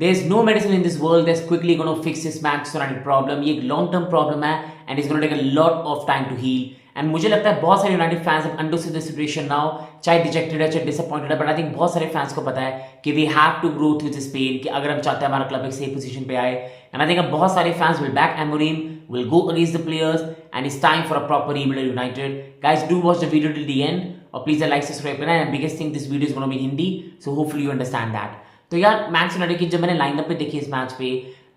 There's no medicine in this world that's quickly going to fix this Manchester United problem. ये एक long term problem है and it's going to take a lot of time to heal. And मुझे लगता है बहुत सारे United fans have understood the situation now, चाहे dejected है चाहे डिसअपॉइंटेड है, बट आई थिंक बहुत सारे फैंस को पता है कि we have to grow through this pain, कि अगर हम चाहते हैं हमारा क्लब एक सही पोजीशन पे आए. एंड आई थिंक अब बहुत सारे fans will back Amorim, will go against the players, and it's time for a proper rebuild at United. Guys, do watch the video till the end, or please like, subscribe, and biggest thing, this video is going to be in Hindi, so hopefully you understand that. तो यार match United की जब मैंने lineup पे देखी इस match पे,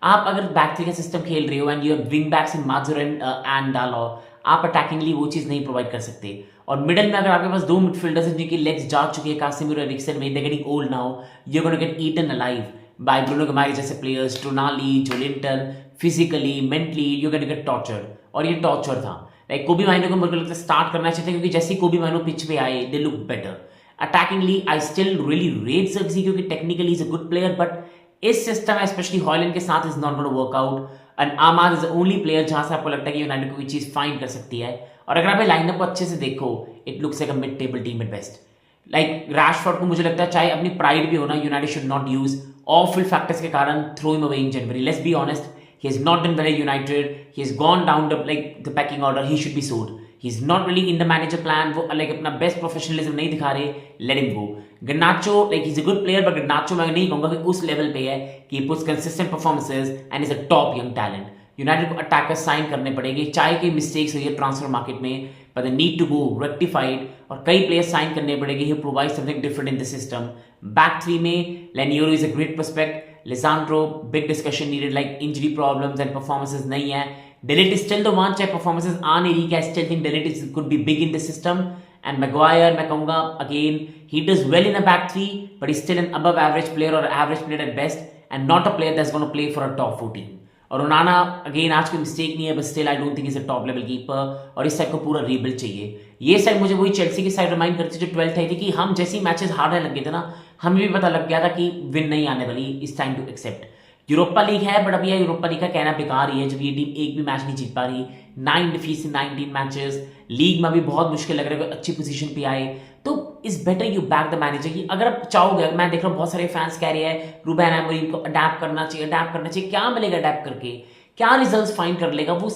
आप अगर बैक थ्री का सिस्टम खेल रहे हो and you have wing backs in Mazraoui and Dalot, आप अटैकिंगली वो चीज नहीं प्रोवाइड कर सकते. और मिडल में अगर आपके पास दो मिडफील्डर्स हैं जिनकी लेग्स जा चुकी है, कासिमिरो एरिक्सन में, they getting old now, you are gonna get eaten alive by Bruno Guimaraes जैसे players, Tonali, Joelinton, physically mentally you can get torture. और ये टॉर्चर था. लाइक कोबी माइनो को मुझे लगता है स्टार्ट करना चाहिए, क्योंकि जैसे ही कोबी माइनो पिच पे आए they look better. Attackingly I still really rate Zirkzee, क्योंकि technically is a good player, but इस सिस्टम में स्पेशली हॉलैंड के साथ is not gonna work out. And Amad is the only player जहां से आपको लगता है कि यूनाइटेड को कोई चीज फाइंड कर सकती है. और अगर आप लाइनअप को अच्छे से देखो, it looks like a mid table team at best. Like Rashford को मुझे लगता है, चाहे अपनी प्राइड भी होना, United should not use awful factors के कारण throw him away in January. Let's be honest, he has not done well at United. He has gone down the pecking order. He should be sold. He's not really in the manager plan. वो like अपना best professionalism नहीं दिखा रहे. Let him go. Garnacho, like he's a good player, but Garnacho मैं नहीं कहूँगा कि उस level पे है कि he puts consistent performances and is a top young talent. United को अटैकर्स साइन करने पड़ेंगे, चाहे कोई मिस्टेक्स हुई है ट्रांसफर मार्केट में, but they need to go rectified. और कई प्लेयर्स साइन करने पड़ेंगे. He provides something different in the system. Back three में Leniero is a great prospect. Lisandro, big discussion needed, like injury problems and performances नहीं है. De Ligt is still the one, चाहे performances आ नहीं रही, I still think De Ligt could be big in the system. And Maguire, मैं कहूँगा again, he does well in a back three, but he's still an above average player or average player at best, and not a player that's going to play for a top 14. और ओनाना again आज कोई mistake नहीं है, but still I don't think is a top level keeper. और इस side को पूरा rebuild चाहिए. ये साइड मुझे वही चेल्सी की साइड रिमाइंड करती है जो 12th आई थी, कि हम जैसे ही मैचेस हारने लग गए थे ना, हमें भी पता लग गया था कि विन नहीं आने वाली. इस time to accept. Europa League है, बट अभी यूरोपा लीग का कहना बेकार ही है जब ये टीम एक भी मैच नहीं जीत पा रही. 9 डिफीट्स इन 19 मैचेस. लीग में भी बहुत मुश्किल लग रहा है अच्छी पोजीशन पे आए. तो is better you back the manager. की अगर आप चाहोगे, मैं देख रहा हूँ बहुत सारे फैंस कह रहे हैं रूबेन अमोरीम को अडैप्ट करना चाहिए. क्या मिलेगा अडैप्ट करके? क्या रिजल्ट्स फाइंड कर लेगा? वो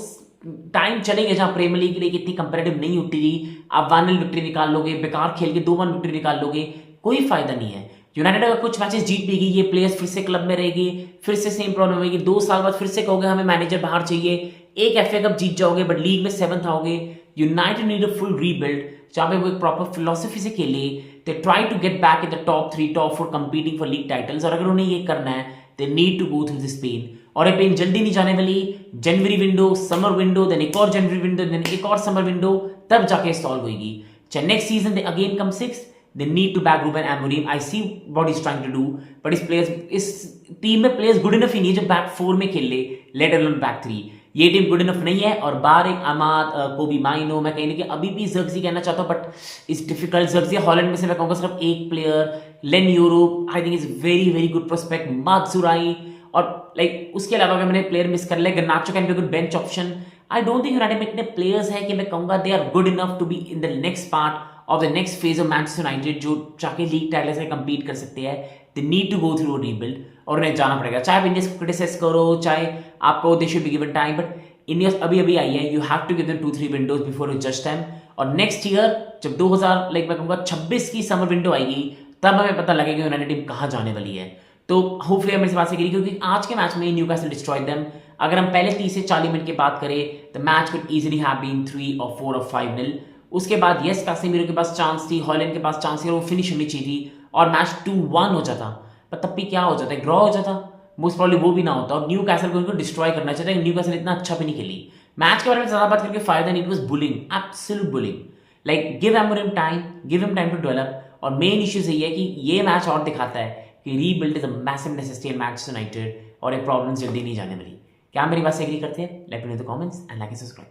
टाइम चलेगा जहां प्रीमियर लीग की इतनी कंपेरेटिव नहीं होती थी. आप 1-0 विक्ट्री निकाल लोगे, बेकार खेल के 2-1 विक्ट्री निकाल लोगे, कोई फायदा नहीं है. यूनाइटेड अगर कुछ मैचेस जीत भी गई, ये प्लेयर्स फिर से क्लब में रहेगी, फिर से सेम प्रॉब्लम होगी. 2 साल बाद फिर से कहोगे हमें मैनेजर बाहर चाहिए. एक FA कप जीत जाओगे, बट लीग में 7th आओगे. United need a full rebuild, जहां पे वो एक प्रॉपर फिलोसफी से खेले. They try to get back in the top 3, top 4 competing for league titles. और अगर उन्हें ये करना है, they need to go through this pain. और ये पेन जल्दी नहीं जाने वाली. January window, summer window, then एक और जनवरी विंडो, देन एक और समर विंडो, तब जाके सॉल्व होगी. चाहे next season they again come 6th, they need to back Ruben Amorim. I see what he's trying to do, but इस टीम में प्लेयर्स गुड इनफ ही नहीं जो बैक 4 में खेल ले, लेट अलोन बैक 3. ये टीम गुड इनफ नहीं है. और बाहर एक अमाद, कोबी माइनो, मैं कहीं कि अभी भी जर्सी कहना चाहता हूँ, बट इस डिफिकल्ट जर्सी हॉलैंड में से मैं कहूँगा सिर्फ एक player, Leny Yoro, I think is very very good prospect. मात्सुराई. और लाइक उसके अलावा अगर मैंने प्लेयर मिस कर ले, Garnacho can be good bench option. I don't think United में इतने प्लेयर्स हैं कि मैं कहूँगा they are good enough to be in the next part of the next phase of Manchester United, जो जाके लीग टाइटल से compete कर सकते हैं. They need to go through a rebuild, और उन्हें जाना पड़ेगा. चाहे आप इंडिया को क्रिटिसाइज करो, चाहे आपको they should be given time, but India अभी आई है. You have to give them 2-3 windows before you जज देम. और नेक्स्ट ईयर जब 2000 लाइक मैं कहूँगा 26 की समर विंडो आएगी, तब हमें पता लगेगा यूनाइटेड टीम कहाँ जाने वाली है. तो होपफुली हम इस बात से करेंगे, क्योंकि आज के मैच में न्यूकासल डिस्ट्रॉयड देम. अगर हम पहले 30 से 40 मिनट की बात करें, the match could easily have been 3 or 4 or 5-0. उसके बाद यस कासिमिरो के पास चांस थी, हॉलैंड के पास चांस थी, और वो फिनिश होनी चाहिए थी, और मैच 2-1 हो जाता. पर तब भी क्या हो जाता है, ड्रॉ हो जाता. मोस्ट प्रॉब्ली वो भी ना होता. और न्यू कैसल को उनको डिस्ट्रॉय करना चाहता है. न्यू कैसल इतना अच्छा भी नहीं खेली. मैच के बारे में ज्यादा बात करके फायदा नहीं. It was bullying, absolute bullying. Like give Amorim time, give him time to develop. और मेन इश्यूज ये है कि ये मैच और दिखाता है कि rebuild is a massive necessity in Manchester United, और ये प्रॉब्लम्स जल्दी नहीं जाने वाली. क्या मेरी बात से एग्री करते हैं? Let me know in the comments and like and subscribe.